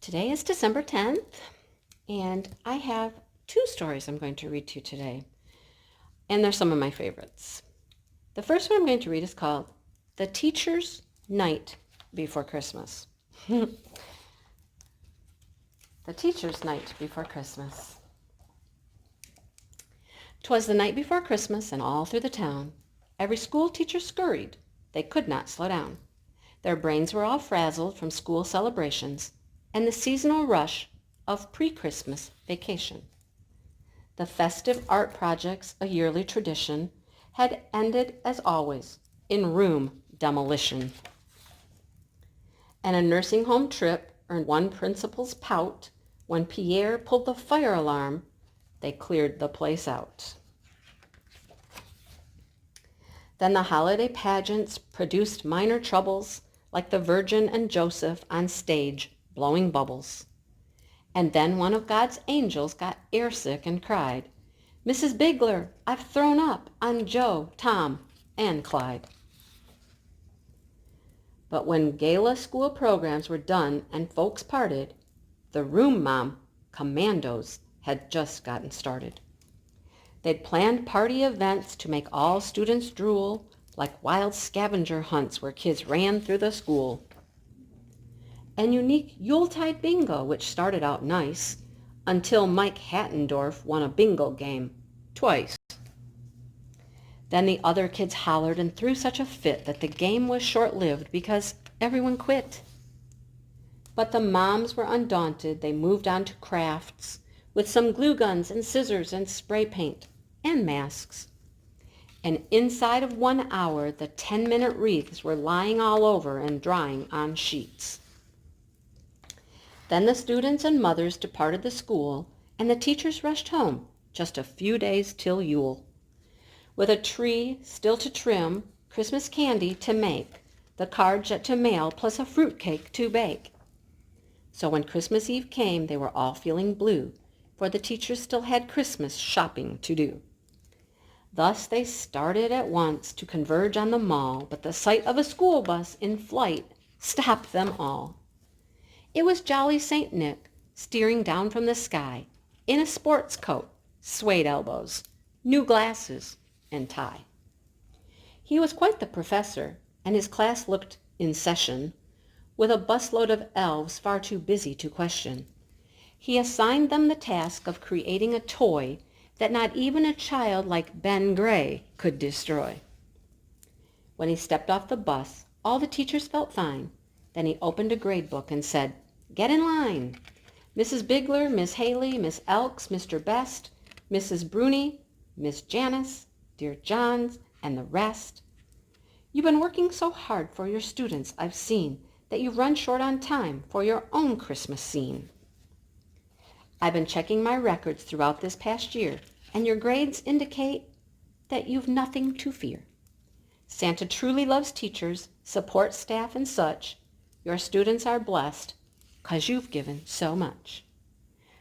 Today is December 10th, and I have two stories I'm going to read to you today, and they're some of my favorites. The first one I'm going to read is called The Teacher's Night Before Christmas. The Teacher's Night Before Christmas. 'Twas the night before Christmas, and all through the town every school teacher scurried. They could not slow down. Their brains were all frazzled from school celebrations and the seasonal rush of pre-Christmas vacation. The festive art projects, a yearly tradition, had ended as always in room demolition. And a nursing home trip earned one principal's pout when Pierre pulled the fire alarm. They cleared the place out. Then the holiday pageants produced minor troubles, like the Virgin and Joseph on stage blowing bubbles. And then one of God's angels got airsick and cried, "Mrs. Bigler, I've thrown up on Joe, Tom, and Clyde." But when gala school programs were done and folks parted, the room mom commandos had just gotten started. They'd planned party events to make all students drool, like wild scavenger hunts where kids ran through the school. And unique Yuletide bingo, which started out nice, until Mike Hattendorf won a bingo game twice. Then the other kids hollered and threw such a fit that the game was short-lived because everyone quit. But the moms were undaunted. They moved on to crafts with some glue guns and scissors and spray paint and masks. And inside of 1 hour, the 10-minute wreaths were lying all over and drying on sheets. Then the students and mothers departed the school, and the teachers rushed home, just a few days till Yule. With a tree still to trim, Christmas candy to make, the cards yet to mail, plus a fruitcake to bake. So when Christmas Eve came, they were all feeling blue, for the teachers still had Christmas shopping to do. Thus they started at once to converge on the mall, but the sight of a school bus in flight stopped them all. It was jolly Saint Nick, steering down from the sky, in a sports coat, suede elbows, new glasses, and tie. He was quite the professor, and his class looked in session, with a busload of elves far too busy to question. He assigned them the task of creating a toy that not even a child like Ben Gray could destroy. When he stepped off the bus, all the teachers felt fine. Then he opened a grade book and said, "Get in line. Mrs. Bigler, Miss Haley, Miss Elks, Mr. Best, Mrs. Bruni, Miss Janice, dear Johns, and the rest. You've been working so hard for your students, I've seen, that you've run short on time for your own Christmas scene. I've been checking my records throughout this past year, and your grades indicate that you've nothing to fear. Santa truly loves teachers, support staff, and such. Your students are blessed, 'cause you've given so much.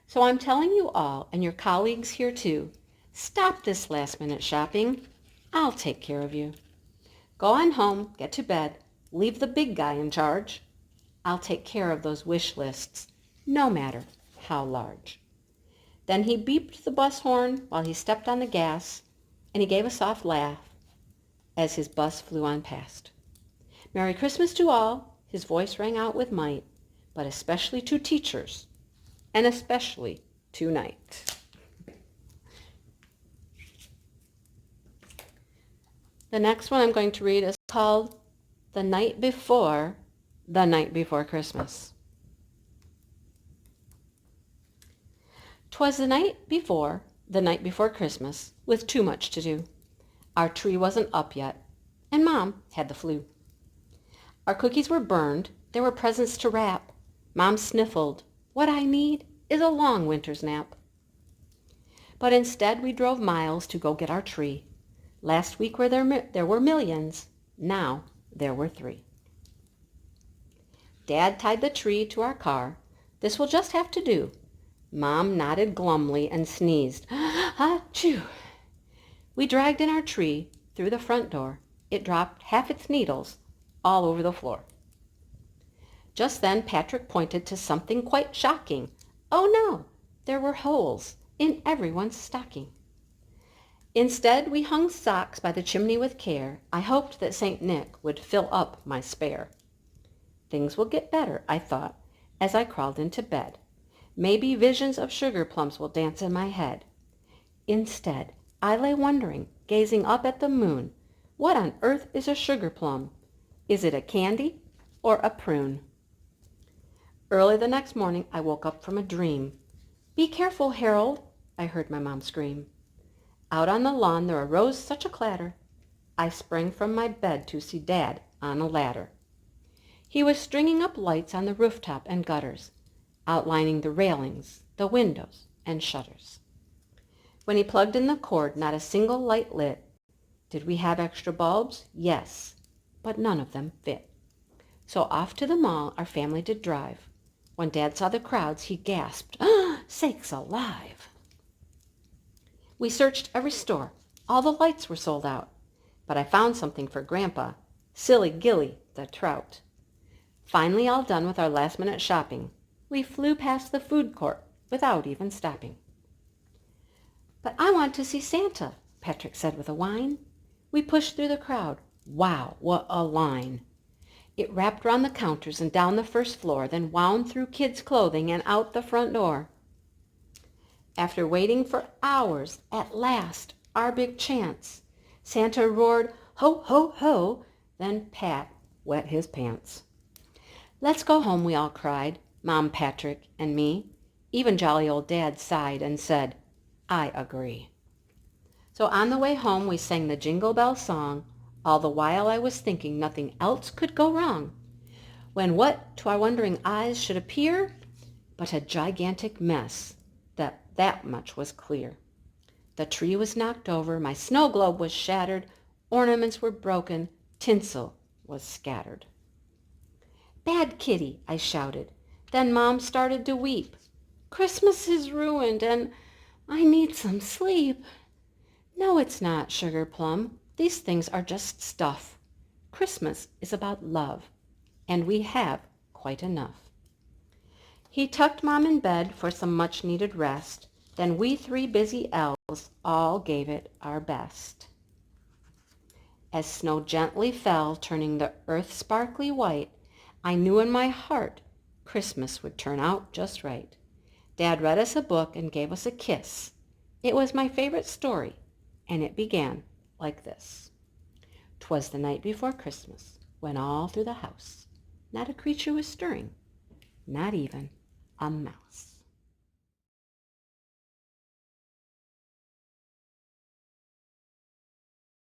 So I'm telling you all, and your colleagues here too, stop this last-minute shopping. I'll take care of you. Go on home, get to bed, leave the big guy in charge. I'll take care of those wish lists, no matter how large." Then he beeped the bus horn while he stepped on the gas, and he gave a soft laugh as his bus flew on past. "Merry Christmas to all," his voice rang out with might, "but especially to teachers, and especially tonight." The next one I'm going to read is called The Night Before Christmas. 'Twas the night before Christmas, with too much to do. Our tree wasn't up yet, and Mom had the flu. Our cookies were burned, there were presents to wrap. Mom sniffled, "What I need is a long winter's nap." But instead we drove miles to go get our tree. Last week there were millions, now there were 3. Dad tied the tree to our car. "This will just have to do." Mom nodded glumly and sneezed, "Achoo!" We dragged in our tree through the front door. It dropped half its needles all over the floor. Just then Patrick pointed to something quite shocking. Oh no, there were holes in everyone's stocking. Instead, we hung socks by the chimney with care. I hoped that St. Nick would fill up my spare. Things will get better, I thought, as I crawled into bed. Maybe visions of sugar plums will dance in my head. Instead, I lay wondering, gazing up at the moon, what on earth is a sugar plum? Is it a candy or a prune? Early the next morning, I woke up from a dream. Be careful, Harold, I heard my mom scream. Out on the lawn there arose such a clatter. I sprang from my bed to see Dad on a ladder. He was stringing up lights on the rooftop and gutters, outlining the railings, the windows, and shutters. When he plugged in the cord, not a single light lit. Did we have extra bulbs? Yes, but none of them fit. So off to the mall our family did drive. When Dad saw the crowds, he gasped, "Ah, sakes alive!" We searched every store. All the lights were sold out. But I found something for Grandpa, Silly Gilly the trout. Finally all done with our last-minute shopping, we flew past the food court without even stopping. But I want to see Santa, Patrick said with a whine. We pushed through the crowd. Wow, what a line! It wrapped round the counters and down the first floor, then wound through kids' clothing and out the front door. After waiting for hours, at last, our big chance. Santa roared, "Ho, ho, ho!" Then Pat wet his pants. "Let's go home," we all cried, Mom, Patrick, and me. Even jolly old Dad sighed and said, "I agree." So on the way home we sang the Jingle Bell song, all the while I was thinking nothing else could go wrong, when what to our wondering eyes should appear but a gigantic mess, that much was clear. The tree was knocked over, my snow globe was shattered, ornaments were broken, tinsel was scattered. "Bad Kitty!" I shouted. Then Mom started to weep. "Christmas is ruined and I need some sleep." "No, it's not, Sugar Plum. These things are just stuff. Christmas is about love, and we have quite enough." He tucked Mom in bed for some much-needed rest. Then we three busy elves all gave it our best. As snow gently fell, turning the earth sparkly white, I knew in my heart Christmas would turn out just right. Dad read us a book and gave us a kiss. It was my favorite story, and it began like this. "'Twas the night before Christmas, when all through the house not a creature was stirring, not even a mouse."